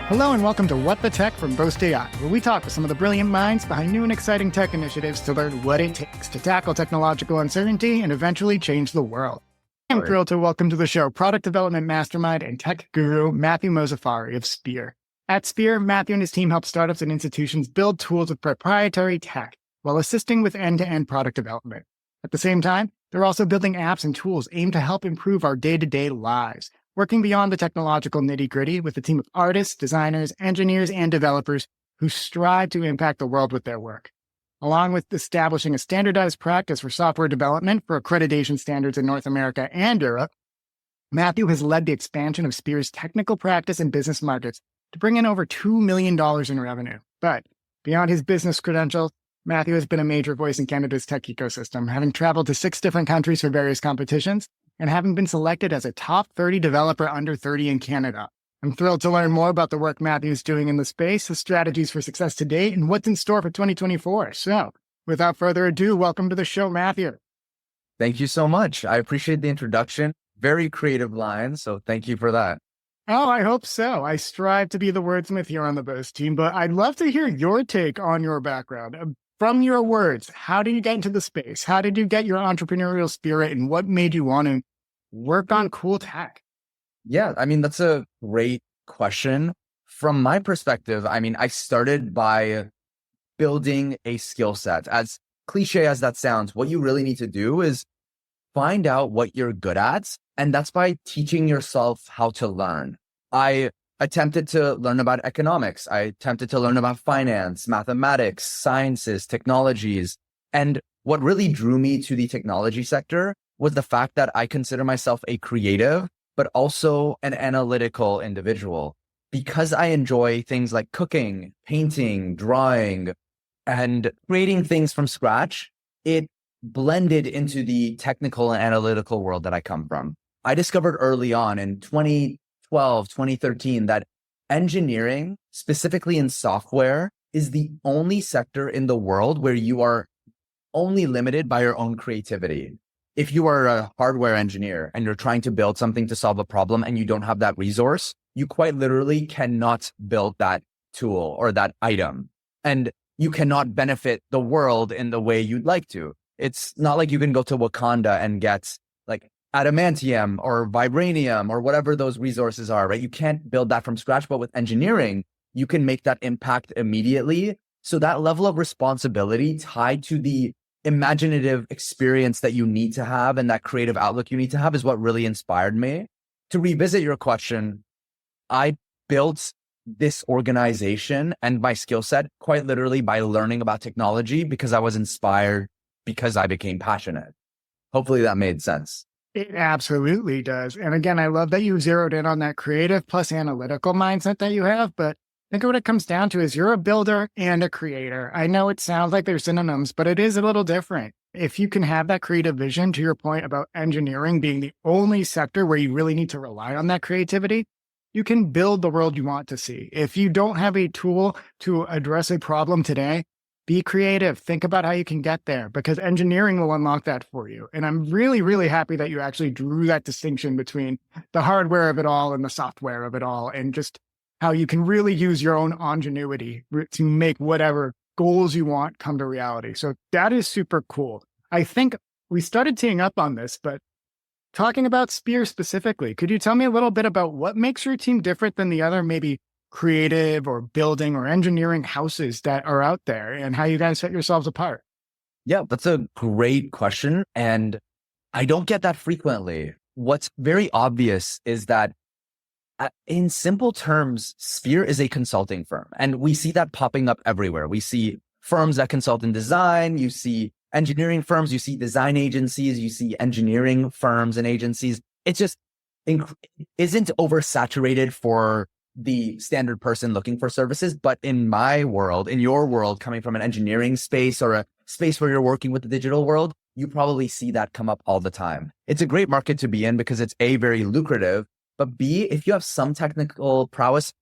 Hello and welcome to What the Tech from Boast AI, where we talk with some of the brilliant minds behind new and exciting tech initiatives to learn what it takes to tackle technological uncertainty and eventually change the world. I'm thrilled to welcome to the show product development mastermind and tech guru Mathew Mozaffari of Speer. At Speer, Mathew and his team help startups and institutions build tools with proprietary tech while assisting with end-to-end product development. At the same time, they're also building apps and tools aimed to help improve our day-to-day lives, working beyond the technological nitty-gritty with a team of artists, designers, engineers, and developers who strive to impact the world with their work. Along with establishing a standardized practice for software development for accreditation standards in North America and Europe, Mathew has led the expansion of Speer's technical practice and business markets to bring in over $2 million in revenue. But beyond his business credentials, Mathew has been a major voice in Canada's tech ecosystem, having traveled to 6 different countries for various competitions and having been selected as a top 30 developer under 30 in Canada. I'm thrilled to learn more about the work Mathew's doing in the space, the strategies for success to date, and what's in store for 2024. So, without further ado, welcome to the show, Mathew. Thank you so much. I appreciate the introduction. Very creative line, so thank you for that. Oh, I hope so. I strive to be the wordsmith here on the Boast team, but I'd love to hear your take on your background. From your words, how did you get into the space? How did you get your entrepreneurial spirit, and what made you want to work on cool tech? Yeah, that's a great question. From my perspective, I started by building a skill set. As cliche as that sounds, what you really need to do is find out what you're good at, and that's by teaching yourself how to learn. I attempted to learn about economics. I attempted to learn about finance, mathematics, sciences, technologies. And what really drew me to the technology sector was the fact that I consider myself a creative, but also an analytical individual. Because I enjoy things like cooking, painting, drawing, and creating things from scratch, it blended into the technical and analytical world that I come from. I discovered early on in 2012, 2013, that engineering, specifically in software, is the only sector in the world where you are only limited by your own creativity. If you are a hardware engineer and you're trying to build something to solve a problem and you don't have that resource, you quite literally cannot build that tool or that item. And you cannot benefit the world in the way you'd like to. It's not like you can go to Wakanda and get like adamantium or vibranium or whatever those resources are, right? You can't build that from scratch, but with engineering, you can make that impact immediately. So that level of responsibility tied to the imaginative experience that you need to have and that creative outlook you need to have is what really inspired me. To revisit your question, I built this organization and my skill set quite literally by learning about technology because I was inspired, because I became passionate. Hopefully that made sense. It absolutely does. And again, I love that you zeroed in on that creative plus analytical mindset that you have, but I think what it comes down to is you're a builder and a creator. I know it sounds like they're synonyms, but it is a little different. If you can have that creative vision, to your point about engineering being the only sector where you really need to rely on that creativity, you can build the world you want to see. If you don't have a tool to address a problem today, be creative. Think about how you can get there because engineering will unlock that for you. And I'm really, really happy that you actually drew that distinction between the hardware of it all and the software of it all, and just how you can really use your own ingenuity to make whatever goals you want come to reality. So that is super cool. I think we started teeing up on this, but talking about Speer specifically, could you tell me a little bit about what makes your team different than the other maybe creative or building or engineering houses that are out there and how you guys set yourselves apart? Yeah, that's a great question. And I don't get that frequently. What's very obvious is that in simple terms, Speer is a consulting firm, and we see that popping up everywhere. We see firms that consult in design, you see engineering firms, you see design agencies, you see engineering firms and agencies. It just isn't oversaturated for the standard person looking for services. But in my world, in your world, coming from an engineering space or a space where you're working with the digital world, you probably see that come up all the time. It's a great market to be in because it's A, very lucrative, but B, if you have some technical prowess,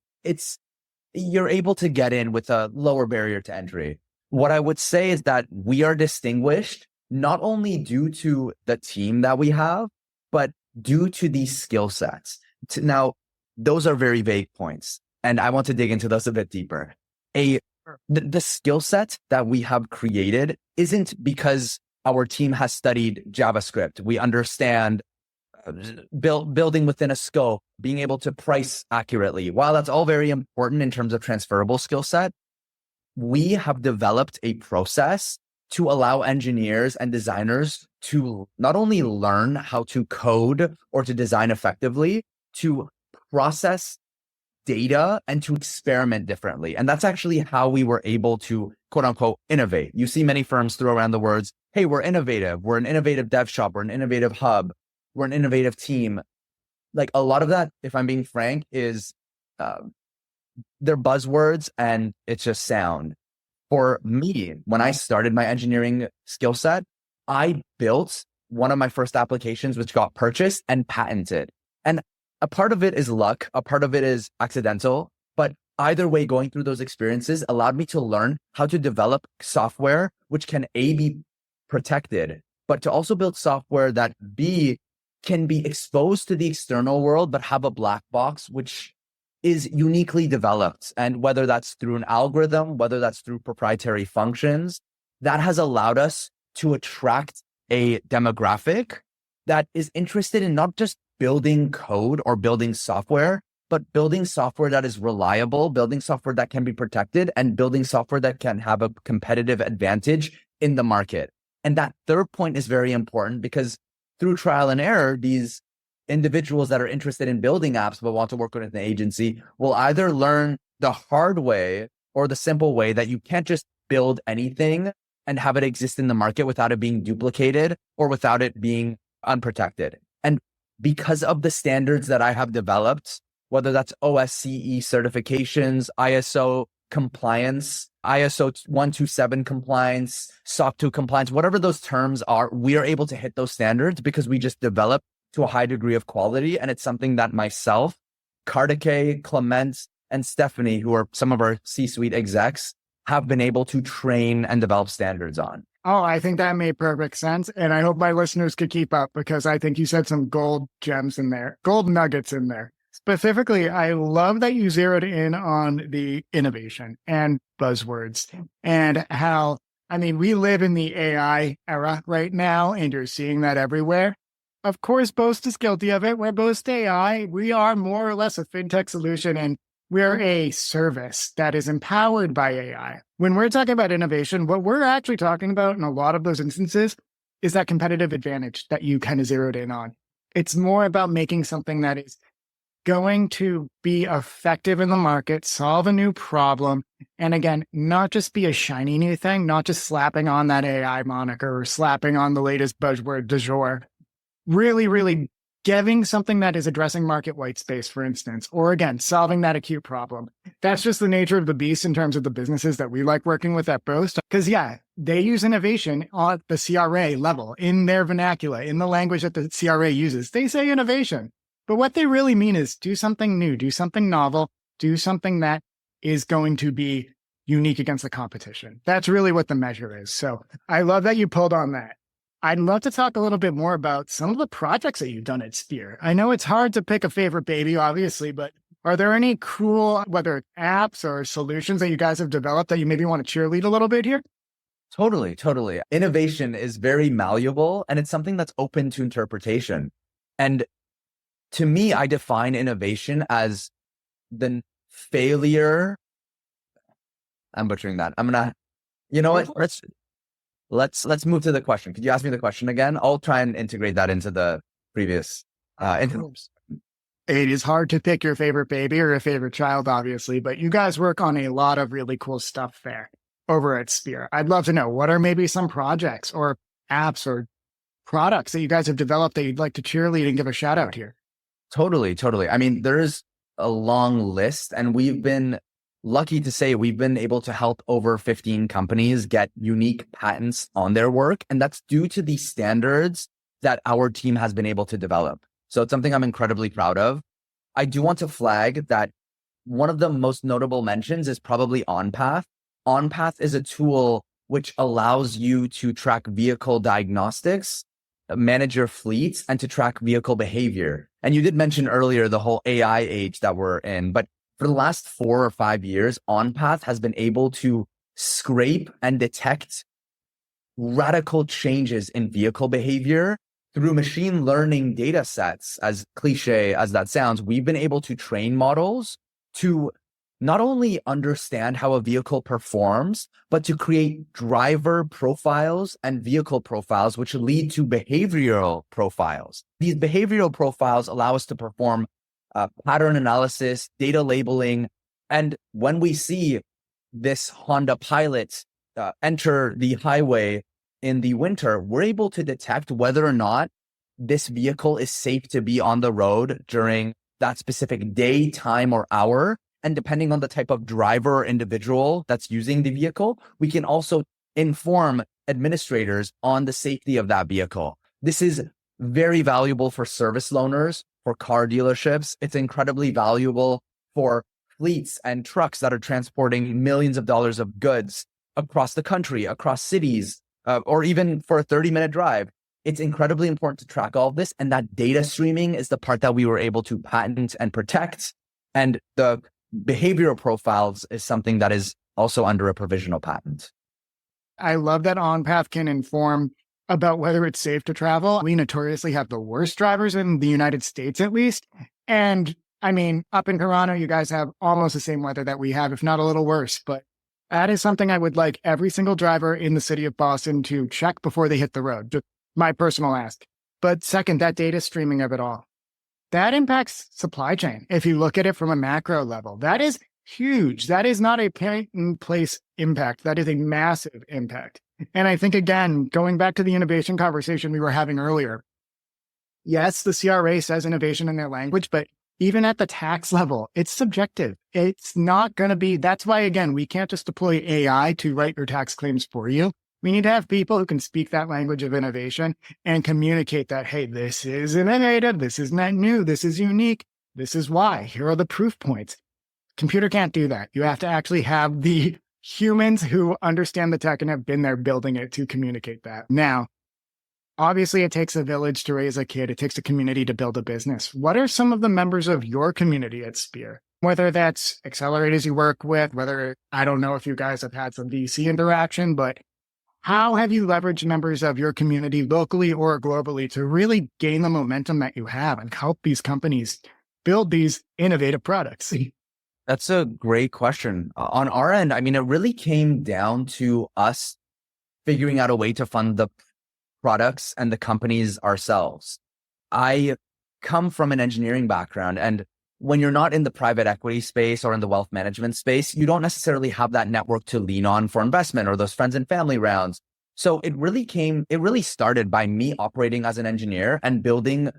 you're able to get in with a lower barrier to entry. What I would say is that we are distinguished not only due to the team that we have, but due to these skill sets. Now, those are very vague points. And I want to dig into those a bit deeper. The skill set that we have created isn't because our team has studied JavaScript. We understand building within a scope, being able to price accurately. While that's all very important in terms of transferable skill set, we have developed a process to allow engineers and designers to not only learn how to code or to design effectively, to process data and to experiment differently. And that's actually how we were able to, quote unquote, innovate. You see many firms throw around the words, hey, we're innovative. We're an innovative dev shop. We're an innovative hub. We're an innovative team. Like a lot of that, if I'm being frank, is they're buzzwords and it's just sound. For me, when I started my engineering skill set, I built one of my first applications, which got purchased and patented. And a part of it is luck, a part of it is accidental, but either way, going through those experiences allowed me to learn how to develop software, which can A, be protected, but to also build software that B, can be exposed to the external world, but have a black box, which is uniquely developed. And whether that's through an algorithm, whether that's through proprietary functions, that has allowed us to attract a demographic that is interested in not just building code or building software, but building software that is reliable, building software that can be protected, and building software that can have a competitive advantage in the market. And that third point is very important because through trial and error, these individuals that are interested in building apps but want to work with an agency will either learn the hard way or the simple way that you can't just build anything and have it exist in the market without it being duplicated or without it being unprotected. And because of the standards that I have developed, whether that's OSCE certifications, ISO compliance, ISO 127 compliance, SOC 2 compliance, whatever those terms are, we are able to hit those standards because we just develop to a high degree of quality. And it's something that myself, Kartike, Clement, and Stephanie, who are some of our C-suite execs, have been able to train and develop standards on. Oh, I think that made perfect sense. And I hope my listeners could keep up because I think you said some gold gems in there, gold nuggets in there. Specifically, I love that you zeroed in on the innovation and buzzwords and how, I mean, we live in the AI era right now, and you're seeing that everywhere. Of course, Boast is guilty of it. We're Boast AI. We are more or less a fintech solution, and we're a service that is empowered by AI. When we're talking about innovation, what we're actually talking about in a lot of those instances is that competitive advantage that you kind of zeroed in on. It's more about making something that is going to be effective in the market, solve a new problem, and again, not just be a shiny new thing, not just slapping on that AI moniker or slapping on the latest buzzword du jour. Really giving something that is addressing market white space, for instance, or again, solving that acute problem. That's just the nature of the beast in terms of the businesses that we like working with at Boast. Because yeah, they use innovation at the CRA level, in their vernacular, in the language that the CRA uses. They say innovation, but what they really mean is do something new, do something novel, do something that is going to be unique against the competition. That's really what the measure is. So I love that you pulled on that. I'd love to talk a little bit more about some of the projects that you've done at Speer. I know it's hard to pick a favorite baby, obviously, but are there any cool, whether it's apps or solutions that you guys have developed that you maybe want to cheerlead a little bit here? Totally. Innovation is very malleable and it's something that's open to interpretation. And to me, I define innovation as the failure. I'm butchering that. You know what? Let's move to the question. Could you ask me the question again? I'll try and integrate that into the previous. It is hard to pick your favorite baby or your favorite child, obviously, but you guys work on a lot of really cool stuff there over at Speer. I'd love to know, what are maybe some projects or apps or products that you guys have developed that you'd like to cheerlead and give a shout out here? Totally. I mean, there's a long list, and we've been lucky to say we've been able to help over 15 companies get unique patents on their work. And that's due to the standards that our team has been able to develop. So it's something I'm incredibly proud of. I do want to flag that one of the most notable mentions is probably OnPath. OnPath is a tool which allows you to track vehicle diagnostics, manage your fleets, and to track vehicle behavior. And you did mention earlier the whole AI age that we're in, but for the last 4 or 5 years, OnPath has been able to scrape and detect radical changes in vehicle behavior through machine learning data sets. As cliche as that sounds, we've been able to train models to not only understand how a vehicle performs, but to create driver profiles and vehicle profiles, which lead to behavioral profiles. These behavioral profiles allow us to perform pattern analysis, data labeling. And when we see this Honda Pilot enter the highway in the winter, we're able to detect whether or not this vehicle is safe to be on the road during that specific day, time, or hour. And depending on the type of driver or individual that's using the vehicle, we can also inform administrators on the safety of that vehicle. This is very valuable for service loaners, for car dealerships. It's incredibly valuable for fleets and trucks that are transporting millions of dollars of goods across the country, across cities, or even for a 30-minute drive. It's incredibly important to track all of this. And that data streaming is the part that we were able to patent and protect. And the behavioral profiles is something that is also under a provisional patent. I love that OnPath can inform about whether it's safe to travel. We notoriously have the worst drivers in the United States, at least. And I mean, up in Toronto, you guys have almost the same weather that we have, if not a little worse. But that is something I would like every single driver in the city of Boston to check before they hit the road. Just my personal ask. But second, that data streaming of it all. That impacts supply chain. If you look at it from a macro level, that is huge. That is not a point in place impact. That is a massive impact. And I think, again, going back to the innovation conversation we were having earlier, yes, the CRA says innovation in their language, but even at the tax level, it's subjective. It's not going to be, that's why, again, we can't just deploy AI to write your tax claims for you. We need to have people who can speak that language of innovation and communicate that, hey, this is innovative, this is not new, this is unique, this is why, here are the proof points. Computer can't do that. You have to actually have the humans who understand the tech and have been there building it to communicate that. Now, obviously, it takes a village to raise a kid. It takes a community to build a business. What are some of the members of your community at Speer? Whether that's accelerators you work with, whether, I don't know if you guys have had some VC interaction, but how have you leveraged members of your community locally or globally to really gain the momentum that you have and help these companies build these innovative products? That's a great question. On our end, I mean, it really came down to us figuring out a way to fund the products and the companies ourselves. I come from an engineering background, and when you're not in the private equity space or in the wealth management space, you don't necessarily have that network to lean on for investment or those friends and family rounds. So it really started by me operating as an engineer and building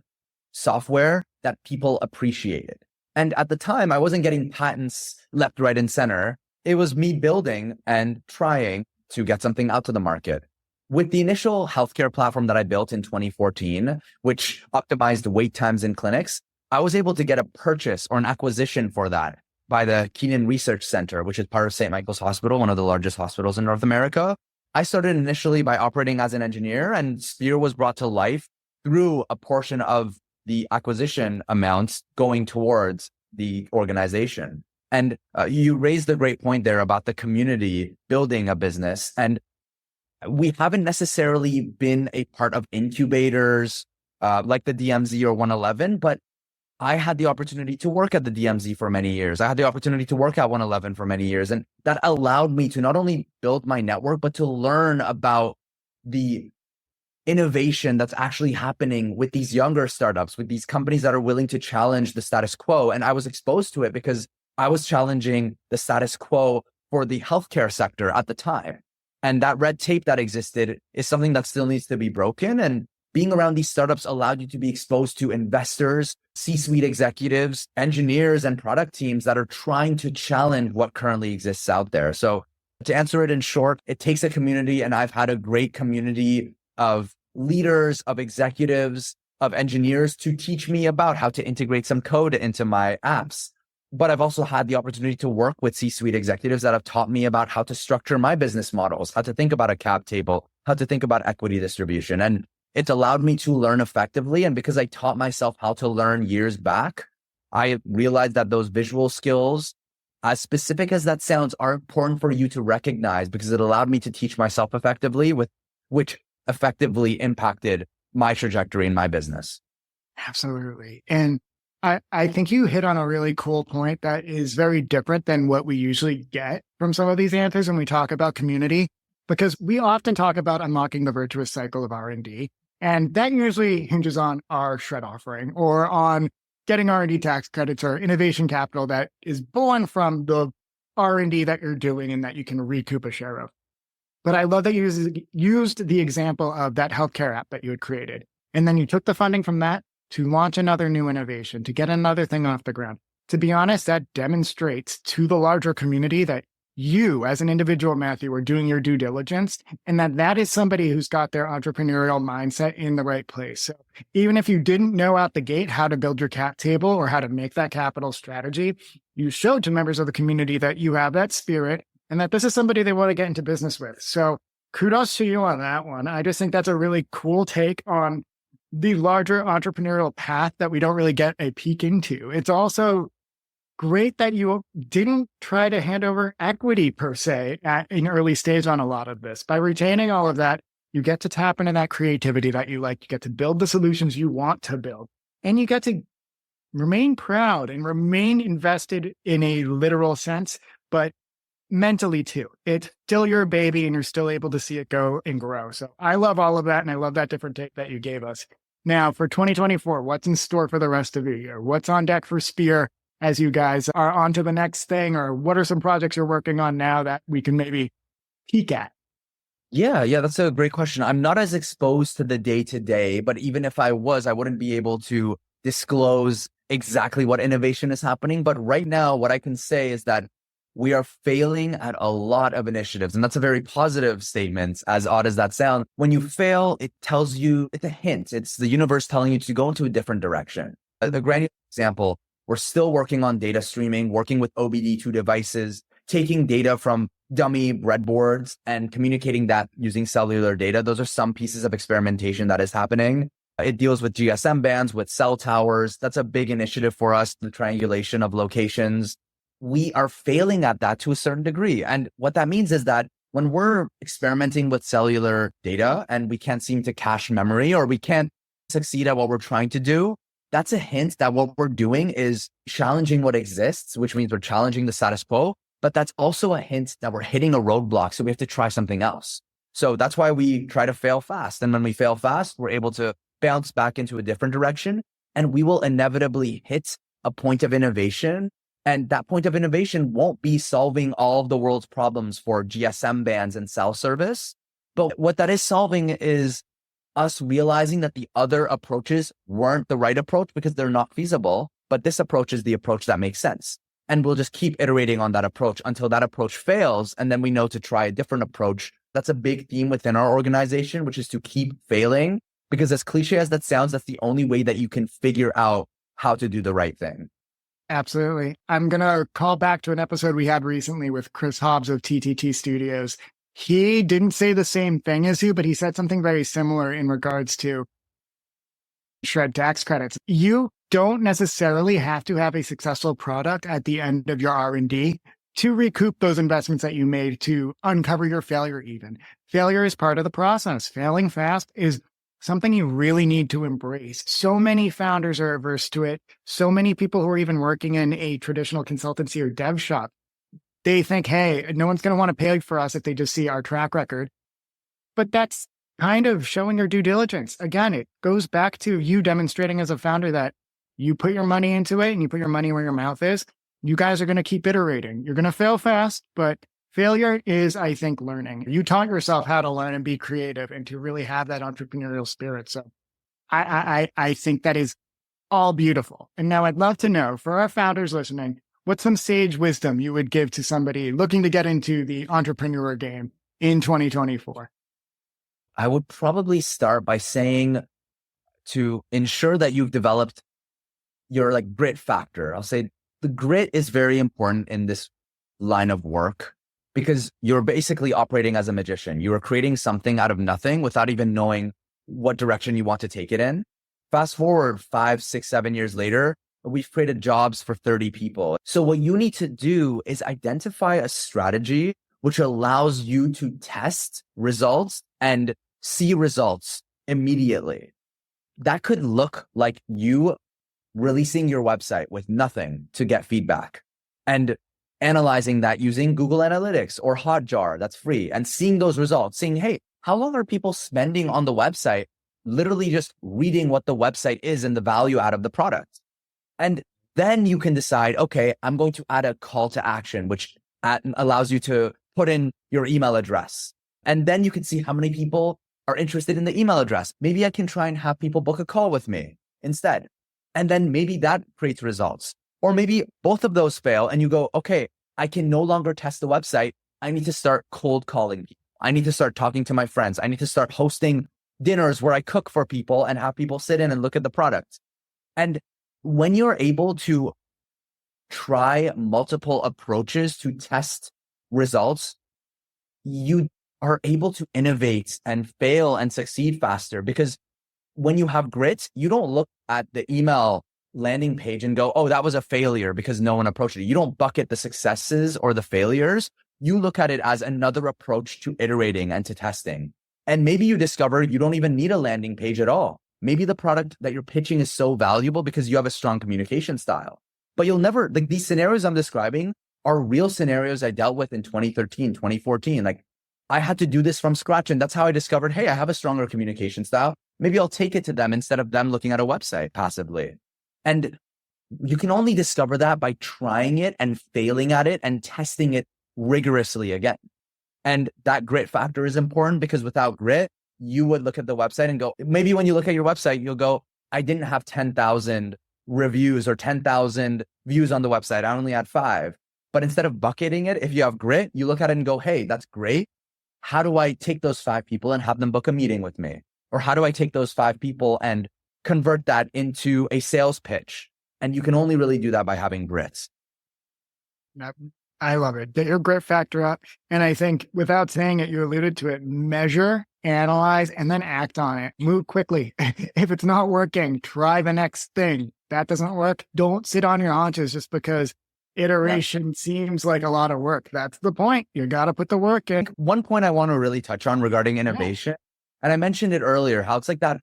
software that people appreciated. And at the time, I wasn't getting patents left, right, and center. It was me building and trying to get something out to the market. With the initial healthcare platform that I built in 2014, which optimized wait times in clinics, I was able to get a purchase or an acquisition for that by the Keenan Research Center, which is part of St. Michael's Hospital, one of the largest hospitals in North America. I started initially by operating as an engineer, and Speer was brought to life through a portion of the acquisition amounts going towards the organization. And you raised a great point there about the community building a business. And we haven't necessarily been a part of incubators like the DMZ or 111, but I had the opportunity to work at the DMZ for many years. I had the opportunity to work at 111 for many years. And that allowed me to not only build my network, but to learn about the innovation that's actually happening with these younger startups, with these companies that are willing to challenge the status quo. And I was exposed to it because I was challenging the status quo for the healthcare sector at the time. And that red tape that existed is something that still needs to be broken. And being around these startups allowed you to be exposed to investors, C-suite executives, engineers, and product teams that are trying to challenge what currently exists out there. So to answer it in short, it takes a community, and I've had a great community of leaders, of executives, of engineers to teach me about how to integrate some code into my apps. But I've also had the opportunity to work with C-suite executives that have taught me about how to structure my business models, how to think about a cap table, how to think about equity distribution. And it's allowed me to learn effectively. And because I taught myself how to learn years back, I realized that those visual skills, as specific as that sounds, are important for you to recognize because it allowed me to teach myself effectively, which effectively impacted my trajectory in my business. Absolutely. And I think you hit on a really cool point that is very different than what we usually get from some of these answers when we talk about community, because we often talk about unlocking the virtuous cycle of R&D. And that usually hinges on our shred offering or on getting R&D tax credits or innovation capital that is born from the R&D that you're doing and that you can recoup a share of. But I love that you used the example of that healthcare app that you had created. And then you took the funding from that to launch another new innovation, to get another thing off the ground. To be honest, that demonstrates to the larger community that you, as an individual, Mathew, are doing your due diligence, and that is somebody who's got their entrepreneurial mindset in the right place. So even if you didn't know out the gate how to build your cap table or how to make that capital strategy, you showed to members of the community that you have that spirit and that this is somebody they want to get into business with. So kudos to you on that one. I just think that's a really cool take on the larger entrepreneurial path that we don't really get a peek into. It's also great that you didn't try to hand over equity per se at an early stage on a lot of this. By retaining all of that, you get to tap into that creativity that you like. You get to build the solutions you want to build. And you get to remain proud and remain invested in a literal sense, but mentally too. It's still your baby and you're still able to see it go and grow. So I love all of that. And I love that different take that you gave us. Now for 2024, what's in store for the rest of the year? What's on deck for Speer as you guys are on to the next thing? Or what are some projects you're working on now that we can maybe peek at? Yeah, that's a great question. I'm not as exposed to the day-to-day, but even if I was, I wouldn't be able to disclose exactly what innovation is happening. But right now, what I can say is that we are failing at a lot of initiatives. And that's a very positive statement, as odd as that sounds. When you fail, it tells you, it's a hint. It's the universe telling you to go into a different direction. The granular example, we're still working on data streaming, working with OBD2 devices, taking data from dummy breadboards and communicating that using cellular data. Those are some pieces of experimentation that is happening. It deals with GSM bands, with cell towers. That's a big initiative for us, the triangulation of locations. We are failing at that to a certain degree. And what that means is that when we're experimenting with cellular data and we can't seem to cache memory or we can't succeed at what we're trying to do, that's a hint that what we're doing is challenging what exists, which means we're challenging the status quo. But that's also a hint that we're hitting a roadblock. So we have to try something else. So that's why we try to fail fast. And when we fail fast, we're able to bounce back into a different direction. And we will inevitably hit a point of innovation. And that point of innovation won't be solving all of the world's problems for GSM bands and cell service. But what that is solving is us realizing that the other approaches weren't the right approach because they're not feasible. But this approach is the approach that makes sense. And we'll just keep iterating on that approach until that approach fails. And then we know to try a different approach. That's a big theme within our organization, which is to keep failing. Because as cliche as that sounds, that's the only way that you can figure out how to do the right thing. Absolutely. I'm going to call back to an episode we had recently with Chris Hobbs of TTT Studios. He didn't say the same thing as you, but he said something very similar in regards to shred tax credits. You don't necessarily have to have a successful product at the end of your R&D to recoup those investments that you made, to uncover your failure even. Failure is part of the process. Failing fast is something you really need to embrace. So many founders are averse to it. So many people who are even working in a traditional consultancy or dev shop, they think, hey, no one's going to want to pay for us if they just see our track record. But that's kind of showing your due diligence. Again, it goes back to you demonstrating as a founder that you put your money into it and you put your money where your mouth is. You guys are going to keep iterating. You're going to fail fast, but failure is, I think, learning. You taught yourself how to learn and be creative and to really have that entrepreneurial spirit. So I think that is all beautiful. And now I'd love to know, for our founders listening, what's some sage wisdom you would give to somebody looking to get into the entrepreneur game in 2024? I would probably start by saying to ensure that you've developed your grit factor. I'll say the grit is very important in this line of work because you're basically operating as a magician. You are creating something out of nothing without even knowing what direction you want to take it in. Fast forward 5, 6, 7 years later, we've created jobs for 30 people. So what you need to do is identify a strategy which allows you to test results and see results immediately. That could look like you releasing your website with nothing to get feedback and analyzing that using Google Analytics or Hotjar, that's free, and seeing those results, saying, hey, how long are people spending on the website, literally just reading what the website is and the value out of the product. And then you can decide, okay, I'm going to add a call to action, which allows you to put in your email address. And then you can see how many people are interested in the email address. Maybe I can try and have people book a call with me instead. And then maybe that creates results. Or maybe both of those fail and you go, okay, I can no longer test the website. I need to start cold calling people. I need to start talking to my friends. I need to start hosting dinners where I cook for people and have people sit in and look at the product. And when you're able to try multiple approaches to test results, you are able to innovate and fail and succeed faster. Because when you have grit, you don't look at the email landing page and go, oh, that was a failure because no one approached it. You don't bucket the successes or the failures. You look at it as another approach to iterating and to testing. And maybe you discover you don't even need a landing page at all. Maybe the product that you're pitching is so valuable because you have a strong communication style. But you'll never, like, these scenarios I'm describing are real scenarios I dealt with in 2013, 2014. Like, I had to do this from scratch. And that's how I discovered, hey, I have a stronger communication style. Maybe I'll take it to them instead of them looking at a website passively. And you can only discover that by trying it and failing at it and testing it rigorously again. And that grit factor is important because without grit, you would look at the website and go, maybe when you look at your website, you'll go, I didn't have 10,000 reviews or 10,000 views on the website. I only had 5. But instead of bucketing it, if you have grit, you look at it and go, hey, that's great. How do I take those 5 people and have them book a meeting with me? Or how do I take those 5 people and convert that into a sales pitch? And you can only really do that by having grits. I love it. Get your grit factor up. And I think without saying it, you alluded to it, measure, analyze, and then act on it. Move quickly. If it's not working, try the next thing. That doesn't work. Don't sit on your haunches just because iteration seems like a lot of work. That's the point. You got to put the work in. One point I want to really touch on regarding innovation, and I mentioned it earlier, how it's like that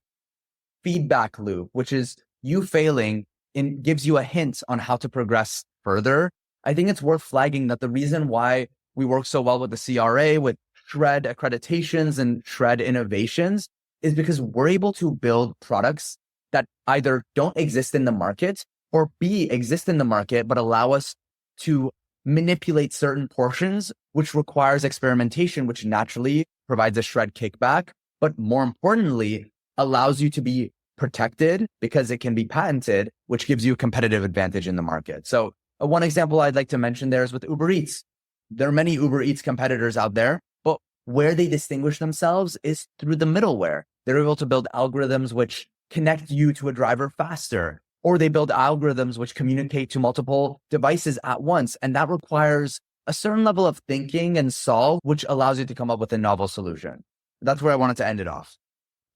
feedback loop, which is you failing and gives you a hint on how to progress further. I think it's worth flagging that the reason why we work so well with the CRA, with Shred accreditations and Shred innovations is because we're able to build products that either don't exist in the market or B, exist in the market, but allow us to manipulate certain portions, which requires experimentation, which naturally provides a Shred kickback, but more importantly, allows you to be protected because it can be patented, which gives you a competitive advantage in the market. So one example I'd like to mention there is with Uber Eats. There are many Uber Eats competitors out there, but where they distinguish themselves is through the middleware. They're able to build algorithms which connect you to a driver faster, or they build algorithms which communicate to multiple devices at once. And that requires a certain level of thinking and solve, which allows you to come up with a novel solution. That's where I wanted to end it off.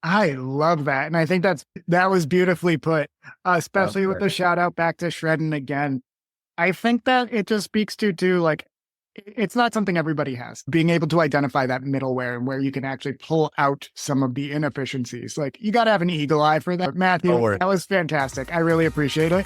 I love that. And I think that was beautifully put, especially with the shout out back to Shredden again. I think that it just speaks to like, it's not something everybody has. Being able to identify that middleware and where you can actually pull out some of the inefficiencies. Like, you got to have an eagle eye for that. Matthew, that was fantastic. I really appreciate it.